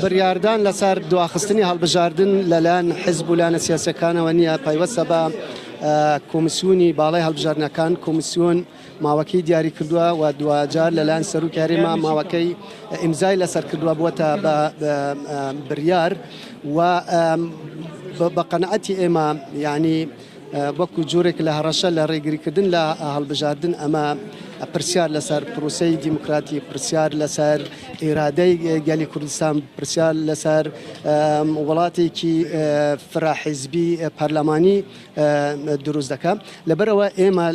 بڕیاردان لەسەر دواخستنی هەڵبژاردن لەلایەن حیزب و لایەنە سیاسیەکانەوە نییە پەیوەستە بە کۆمیسیۆنی باڵای هەڵبژاردنەکان کۆمیسیۆن ماوەکەی دیاری کردووە و دوجار لەلایەن سەرۆکی هەرێما ماوەکەی ئیمزای لەسەر کردووە بووەتە بە بڕیار و بە قەنەعەتی ئێمە یعنی وەکو جۆرێک لە هەڕەشە لە ڕێگریکردن لە هەڵبژاردن ئەمە پرسیار لەسەر پرۆسەی دیموکراتی پرسیار لەسەر ئێرادەی گەلی کوردستان پرسیار لەسەر وڵاتێکی فراحیزبی پەرلەمانی دروست دەکات لەبەرەوە ئێمە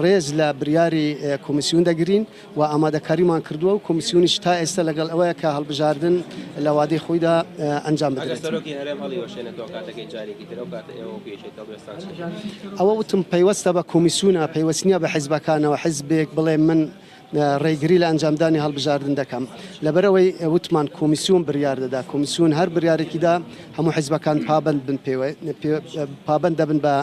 ڕێز لە بڕیاری کۆمیسیۆن دەگرین و ئامادەکاریمان کردووە و کۆمیسیۆنیش تا ئێستا لەگەڵ ئەوەیە کە هەڵبژاردن لە وادەی خۆیدا ئەنجام بدرێت. ئەوە وتم پەیوەستە بە کۆمیسیۆنە پەیوەست نییە بە حیزبەکانەوە حیزبێک بڵێ من ڕێگری لە ئەنجامدانی هەڵبژاردن دەکەم لەبەرەوەی وتمان کۆمیسیۆن بڕیار دەدا کۆمیسیۆن هەر بڕیارێکیدا هەموو حیزبەکان پابند بن پابند دەبن بە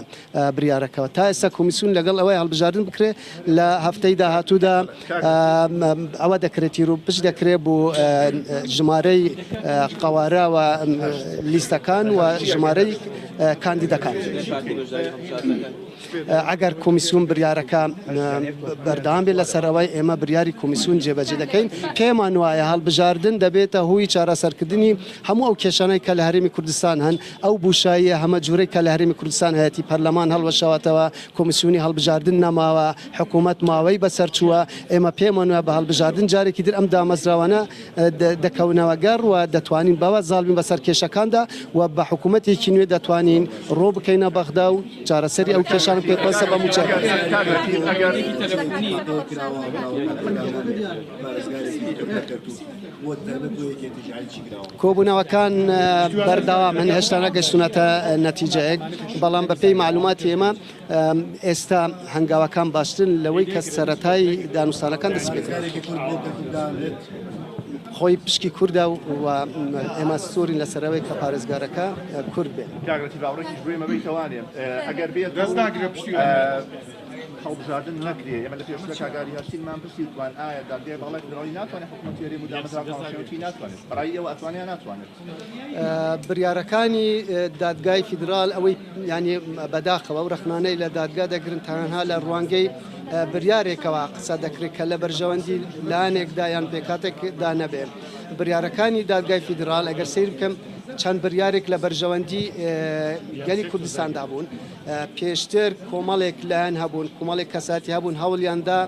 بڕیارەکەەوە تا ئێستا کۆمیسیۆن لەگەڵ ئەوەی هەڵبژاردن بکرێ لە هەفتەی داهاتوودا ئەوە دەکرێتی و پشت دەکرێت بۆ ژمارەی قەوارە و لیستەکان و ژمارەی کاندیدەکان. ئەگەر کۆمیسیۆن بڕیارەکە بەردەوام بێت لەسەرەوەی ئێمە بڕیاری کۆمیسیۆن جێبەجێ دەکەین پێمان وایە هەڵبژاردن دەبێتە هۆی چارەسەرکردنی هەموو ئەو کێشانەی کە لە هەرێمی کوردستان هەن ئەو بوشاییە هەمە جوورەی کە لە هەرێمی کوردستان هەیەی پەرلەمان هەڵوەشەوەتەوە کۆمیسیۆنی هەڵبژاردن نەماوە حکوومەت ماوەی بەسەر چووە ئێمە پێمان وایە بە هەڵبژاردن جارێکی در ئەم دامەزراوانە دەکەونەوە گەڕ و دەتوانین بەوە زاڵبین بەسەر کێشەکاندا و بە حکوومەتێکی نوێ دەتوانین ڕۆ بکەینە بەغدا و چارەسەری ئەو کێشان پێپەسە بە موچەکە کۆبوونەوەکان بەردەوام من هێشتا نەگەشتونەتە نەتیجەیەک بەڵام بەپێی معلوماتی ئێمە ئێستا هەنگاوەکان باشترن لەوەی کە سەرەتای دانوستانەکان دەست پێ خۆی پشکی کووردە و ئێمە سۆرین لەسەرەوەی کە پارێزگارەکە کورد بێت. ئەگەر بێت هەڵبژاردن نەکرێ ئێمە لە پێشتر کاگاری هەرچینمان پرسیوان ئایا دادگای باڵای فدرالی ناتوانێت حکوومەتی مدامەتی ناتوانێت بەڕای ئێوە ئەتوانیان ناتوانێت بڕیارەکانی دادگای فیدرال ئەوەی ینی بەداخەوە و ڕەخنانەی لە دادگا دەگرن تەنها لە ڕوانگەی بڕیارێکەوە قسە دەکرێت کە لە بەرژەوەندی لایەنێکدا یان پێکاتێکدا نەبێت بڕیارەکانی دادگای فیدرال ئەگەر سیر بکەم چەند بڕیارێک لە بەرژەوەندی گەلی کوردستاندا بوون پێشتر کۆمەڵێک لایەن هەبوون کۆمەڵێک کەساتی هەبوون هەوڵیاندا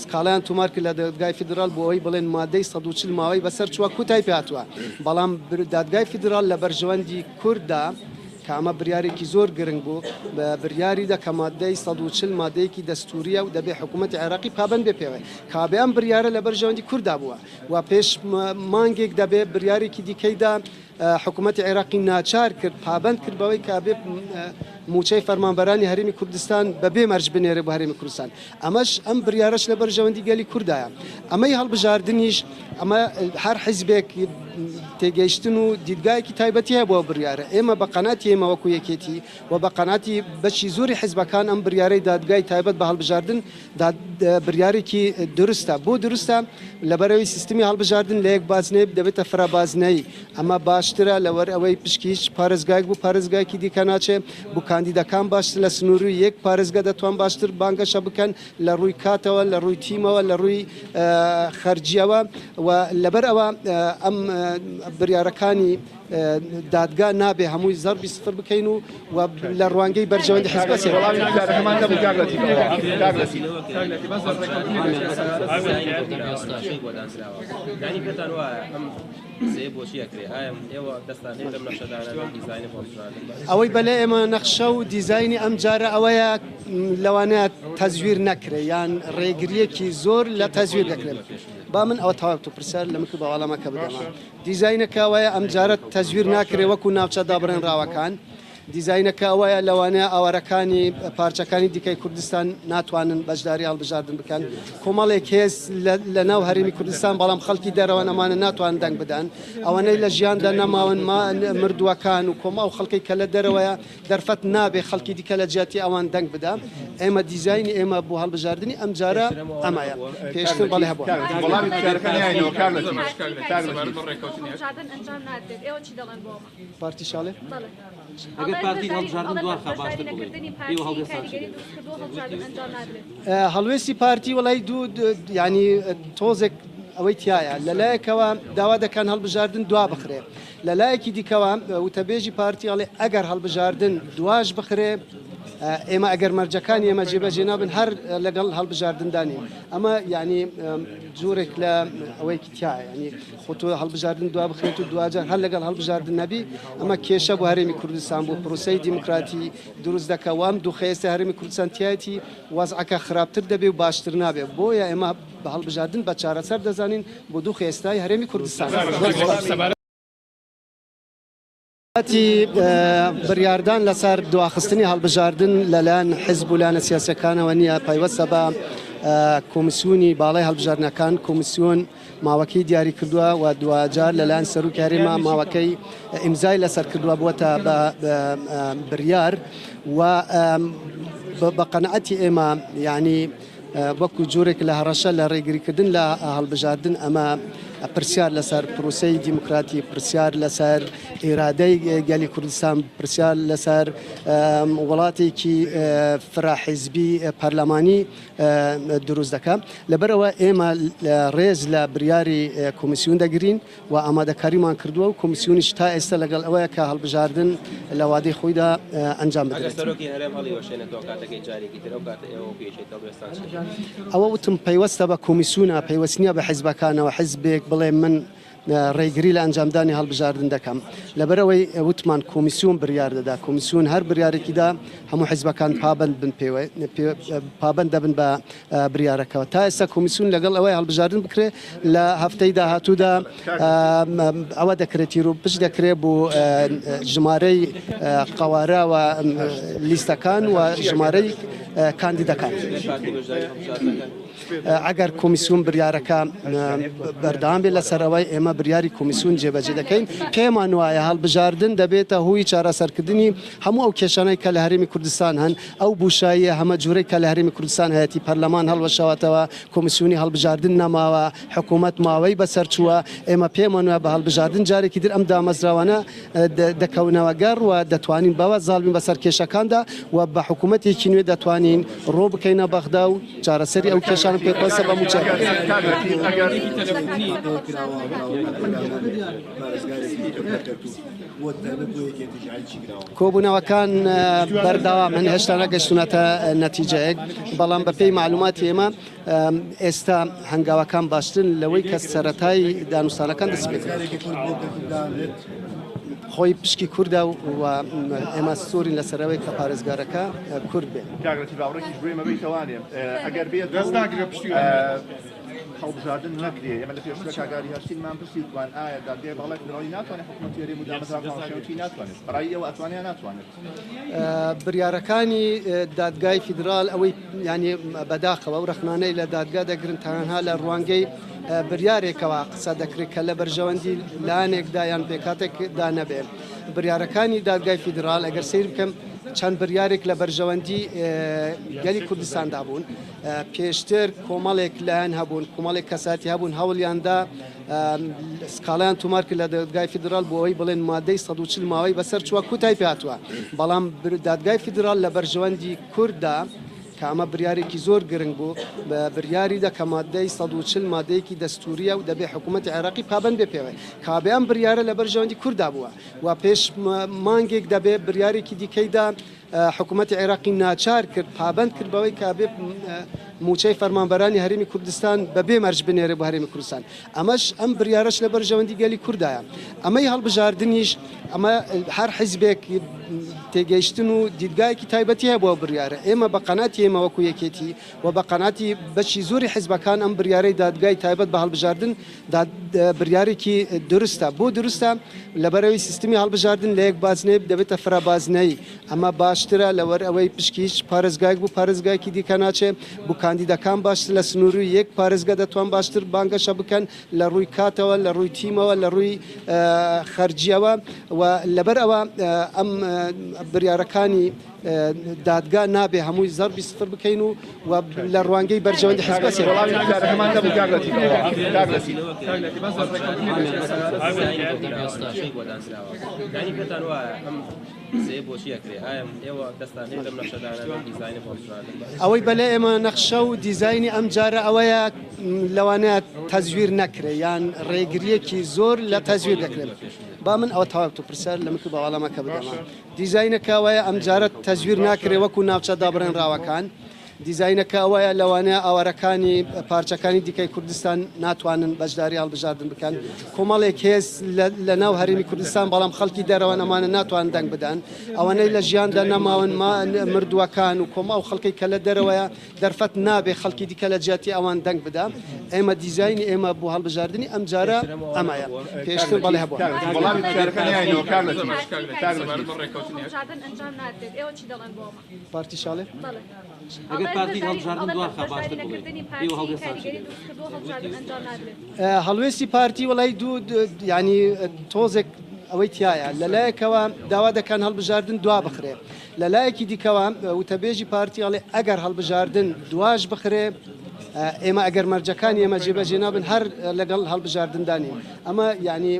سکاڵیان تومار کرد لە دادگای فیدرال بۆ ئەوەی بڵێن مادەی 140 ماوەی بەسەر چووە کوتای پێهاتووە بەڵام دادگای فیدرال لە بەرژەوەندی کورددا کە ئەمە بڕیارێکی زۆر گرنگ بوو بە بڕیاری دەکە مادەی 140 مادەیەکی دەستوریە و دەبێت حکوومەتی عێراقی پابند بێ پێوە کابێ ئەم بڕیارە لە بەرژەوەندی کووردا بووە و پێش مانگێک دەبێت بڕیارێکی دیکەیدا حکوومەتی عێراقی ناچار کرد پابند کرد بەوەی کابێ موچەی فەرمانبەرانی هەرێمی کوردستان بەبێ مەرج بنێرە بۆ هەرێمی کوردستان ئەمەش ئەم بڕیارەش لە بەرژەوەندی گەلی کووردایە ئەمەی هەڵبژاردنیش ئەمە هەر حیزبێک تێگەیشتن و دیدگایەکی تایبەتی هەیە بۆ بڕیارە ئێمە بە قەناتی ئێمە وەکو یەکێتی و بە قەناتی بەشی زۆری حیزبەکان ئەم بڕیارەی دادگای تایبەت بە هەڵبژاردن بڕیارێکی درستە بۆ درستە لەبەرەوەی سیستمی هەڵبژاردن لە یەک بازنەی دەبێتە فرابازنەی ئەمە باشترە لەوەر ئەوەی پشکی هیچ پارێزگایك بوو پارێزگایکی دیکە ناچێ بوو کاندیدەکان باشتر لە سنووری یەک پارێزگا دەتوان باشتر بانگەشە بکەن لە ڕووی کاتەوە لە ڕووی تیمەوە لە ڕووی خەرجیەوە و لەبەر ئەوە ئەم بڕیارەکانی دادگا نابێ هەمووی زەربی سفر بکەین و لە ڕوانگەی بەرژەوەندی حیزب بەسێ ئەوەی بەلێ ئێمە نەخشە و دیزایانی ئەم جارە ئەوەیە لەوانەیە تەزویر نەکرێ یان ڕێگریەکی زۆر لە تەزویر دەکرێت با من ئەوە تەواو تو پرسیار لە مکر بەواڵەمەکە بدەمە دیزاینەکەوەیە ئەم جارە تەزویر ناکرێ وەکو ناوچە دابڕێنراوەکان دیزاینەکە ئەوەیە لەوانەیە ئاوارەکانی پارچەکانی دیکەی کوردستان ناتوانن بەشداری هەڵبژاردن بکەن کۆمەڵێک هێز لە ناو هەرێمی کوردستان بەڵام خەڵکی دەرەوە ئەمانە ناتوانن دەنگ بدەن ئەوانەی لە ژیاندا نەماون مردووەکان و کۆمە و خەڵکی کە لە دەرەوەیە دەرفەت نابێ خەڵکی دیکە لە جیاتی ئەوان دەنگ بدە ئێمە دیزاینی ئێمە بۆ هەڵبژاردننی ئەم جارە ئەمایە پێشتر بەڵێ هەبوو پارتی شاڵێ ئەگەر پارتی هەڵبژاردن دوارخە باشتر هەڵوێستی پارتی وڵی دوو ینی تۆزێک ئەوەی تایە لەلایەکەوە داوا دەکەن هەڵبژاردن دوا بخرێ لەلایەکی دیکەوە وتەبێژی پارتی ئەڵێ ئەگەر هەڵبژاردن دواش بخرێ ئێمە ئەگەر مەرجەکانی ئێمە جێبەجێ نابن هەر لەگەڵ هەڵبژاردندانی ئەمە ینی جۆرێک لە ئەوەیکی تایە ینی خۆتۆ هەڵبژاردن دوا بخرێت و دوجار هەر لەگەڵ هەڵبژاردن نەبی ئەمە کێشە بۆ هەرێمی کوردستان بۆ پرۆسەی دیموکراتی دروست دەکە وام دوو خێستە هەرێمی کوردستان تایەتی وەزعەکە خراپتر دەبێ و باشتر نابێ بۆیە ئێمە بە هەڵبژاردن بە چارەسەر دەزانین بۆ دوو خێستای هەرێمی کوردستان بڕیاردان لەسەر دواخستنی هەڵبژاردن لەلایەن حیزب و لایەنە سیاسیەکانەوە نییە پەیوەستە بە کۆمیسیۆنی باڵای هەڵبژاردنەکان کۆمیسیۆن ماوەکەی دیاری کردووە و دوجار لەلایەن سەرۆکی هەرێما ماوەکەی ئیمزای لەسەر کردووە بووەتە بە بڕیار و بە قەنەعەتی ئێمە یعنی وەکو جۆرێک لە هەڕەشە لە ڕێگریکردن لە هەڵبژاردن ئەمە پرسیار لەسەر پرۆسەی دیموکراتی پرسیار لەسەر ئێرادەی گەلی کوردستان پرسیار لەسەر وڵاتێکی فراحیزبی پەرلەمانی دروست دەکات لەبەرەوە ئێمە ڕێز لە بریاری کۆمیسیۆن دەگرین و ئامادەکاریمان کردووە و کۆمیسیۆنیش تا ئێستا لەگەڵ ئەوەیە کە هەڵبژاردن لە وادەی خۆیدا ئەنجام بدرێت ئەوە وتم پەیوەستە بە کۆمیسیۆنە پەیوەست نییە بە حیزبەکانەوە حیزبێک بڵێ من ڕێگری لە ئەنجامدانی هەڵبژاردن دەکەم لەبەرەوەی وتمان کۆمیسیۆن بریار دەدا کۆمیسیۆن هەر بریارێکیدا هەموو حیزبەکان پابند بن پابند دەبن بە بریارەکەەوە تا ئێستا کۆمیسیۆن لەگەڵ ئەوەی هەڵبژاردن بکرێت لە هەفتەی داهاتوودا ئەوە دەکرێتی و پشت دەکرێت بۆ ژمارەی قەوارە و لیستەکان و ژمارەی کاندیدەکان ئەگەر کۆمیسیۆن بریارەکە بەردەوام بێت لەسەرەوەی ئێمە بریاری کۆمیسیۆن جێبەجێ دەکەین پێمان وایە هەڵبژاردن دەبێتە هۆی چارەسەرکردنی هەموو ئەو کێشانەی کە لە هەرێمی کوردستان هەن ئەو بوشاییە هەمە جوورەی کە لە هەرێمی کوردستان هەیەی پەرلەمان هەڵوەشەوەتەوە کۆمیسیۆنی هەڵبژاردن نەماوە حکوومەت ماوەی بەسەرچووە ئێمە پێمان وایە بە هەڵبژاردن جارێکی در ئەم دامەزراوانە دەکەونەوە گەڕ و دەتوانین بەوە زاڵبین بەسەر کێشەکاندا و بە حکوومەتێکی نوێ دەتوانین ڕۆ بکەینە بەغدا و چارەسەری ئەو کێشان پێکوەسە بە موچەکە کۆبوونەوەکان بەرداوام من هێشتا نەگەشتونەتە نەتیجەیەک بەڵام بەپێی معلوماتی ئێمە ئێستا هەنگاوەکان باشترن لەوەی کە سەرەتای دانوستانەکان دەست پێ خۆی پشکی کووردە و ئێمە سۆرین لەسەرەوەی کە پارێزگارەکە کورد بێت ئەگەر بێت هەڵبژاردن نەکرێ ئێمە لە پێشتر کاگاری هەشتینمان پرسی توان ئایا دادگای باڵای فدرالی ناتوانێت حکوومەتی مدامەتی ناتوانێت بەڕای ئێوە ئەتوانێت ناتوانێت بریارەکانی دادگای فیدرال ئەوەی ینی بەداخەوە و ڕخنانەی لە دادگا دەگرن تەنها لە ڕوانگەی بریارێکەوە قسە دەکرێت کە لە بەرژەوەندی لایەنێکدا یان پێکاتێکدا نەبێت بریارەکانی دادگای فیدرال ئەگەر سیر بکەم چەند بریارێک لە بەرژەوەندی گەلی کوردستاندا بوون پێشتر کۆمەڵێک لایەن هەبوون کۆمەڵێک کەساتی هەبوون هەوڵیاندا سکاڵیان تومار کرد لە دادگای فیدرال بۆ ئەوەی بڵێن مادەی 140 ماوەی بەسەر چووە کوتای پێهاتووە بەڵام دادگای فیدرال لە بەرژەوەندی کورددا کە ئەمە بریارێکی زۆر گرنگ بوو بە بریاری دەکە مادەی 140 مادەیەکی دەستوریە و دەبێ حکوومەتی عێراقی پابند بێ پێوە کابێ ئەم بریارە لە بەرژەوەندی کووردا بووە و پێش مانگێک دەبێ بریارێکی دیکەیدا حکوومەتی عێراقی ناچار کرد پابند کرد بەوەی کابێ موچەی فەرمانبەرانی هەرێمی کوردستان بەبێ مەرج بنێرە بۆ هەرێمی کوردستان ئەمەش ئەم بریارەش لە بەرژەوەندی گەلی کوردایە ئەمەی هەڵبژاردنیش ئەمە هەر حیزبێک تێگەیشتن و دیدگایەکی تایبەتی هەیە بۆ ئێمە ئێمە بە قەناتی ئێمە وەکو یەکێتی و بە قەناتی بەشی زۆری حیزبەکان ئەم بریارەی دادگای تایبەت بە هەڵبژاردن بریارێکی درستە بۆ درستە لەبەرەوەی سیستمی هەڵبژاردن لە یەک بازنەیە دەبێتە فرابازنەی ئەمە باشترە لەوەر ئەوەی پشکی هیچ پارێزگایەک بوو پارێزگایەکی دیکە ناچێ بوو کاندیدەکان باشتر لە سنووری یەک پارێزگا دەتوان باشتر بانگەشە بکەن لە ڕووی کاتەوە لە ڕووی تیمەوە لە ڕووی خەرجیەوە و لەبەر ئەوە ئەم بریارەکانی دادگا نابێ هەمووی زەربی سفر بکەین و لە ڕوانگەی بەرژەوەندی حیزب ئەوەی بەلێ ئێمە نەخشە و دیزایانی ئەم جارە ئەوەیە لەوانەیە تەزویر نەکرێ یان ڕێگریەکی زۆر لە تەزویر دەکرێت با من ئەوە تەواو تو پرسەر لە مکو بەواڵەمەکە بدەمە دیزاینەکە ئەوەیە ئەم جارە تەزویر ناکرێ وەکو ناوچە دابڕێنراوەکان دیزاینەکە ئەوەیە لەوانەیە ئاوارەکانی پارچەکانی دیکەی کوردستان ناتوانن بەشداری هەڵبژاردن بکەن کۆمەڵێک هێز لە ناو هەرێمی کوردستان بەڵام خەڵکی دەرەوە ئەمانە ناتوان دەنگ بدەن ئەوەنەی لە ژیاندا نەماون مردووەکان و کۆمە و خەڵکی کە لە دەرەوەیە دەرفەت نابێ خەڵکی دیکە لە جیاتی ئەوان دەنگ بدە ئێمە دیزایانی ئێمە بۆ هەڵبژاردننی ئەم جارە ئەمایە پێشتر بەڵێ هەبوو پارتی شاڵێ ئەگەر پارتی هەڵبژاردن دوارخە باشتر هەڵوێستی پارتی وڵی دوو ینی تۆزێک ئەوەی تایە لەلایەکەوە داوا دەکەن هەڵبژاردن دوا بخرێ لەلایەکی دیکەوە وتەبێژی پارتی ئەڵێ ئەگەر هەڵبژاردن دواش بخرێ ئێمە ئەگەر مەرجەکانی ئێمە جێبەجێ نابن هەر لەگەڵ هەڵبژاردندانی ئەمە ینی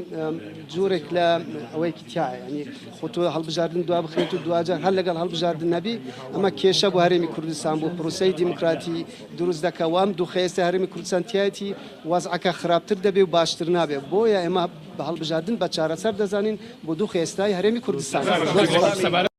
جۆرێک لە ئەوەیکی تایە ینی خۆتۆ هەڵبژاردن دوا بخرێت و دوجار هەر لەگەڵ هەڵبژاردن نەبی ئەمە کێشە بۆ هەرێمی کوردستان بۆ پرۆسەی دیموکراتی دروست دەکە وام دوو خێستە هەرێمی کوردستان تایەتی وەزعەکە خراپتر دەبێ و باشتر نابێت بۆیە ئێمە بە هەڵبژاردن بە چارەسەر دەزانین بۆ دوو خێستای هەرێمی کوردستان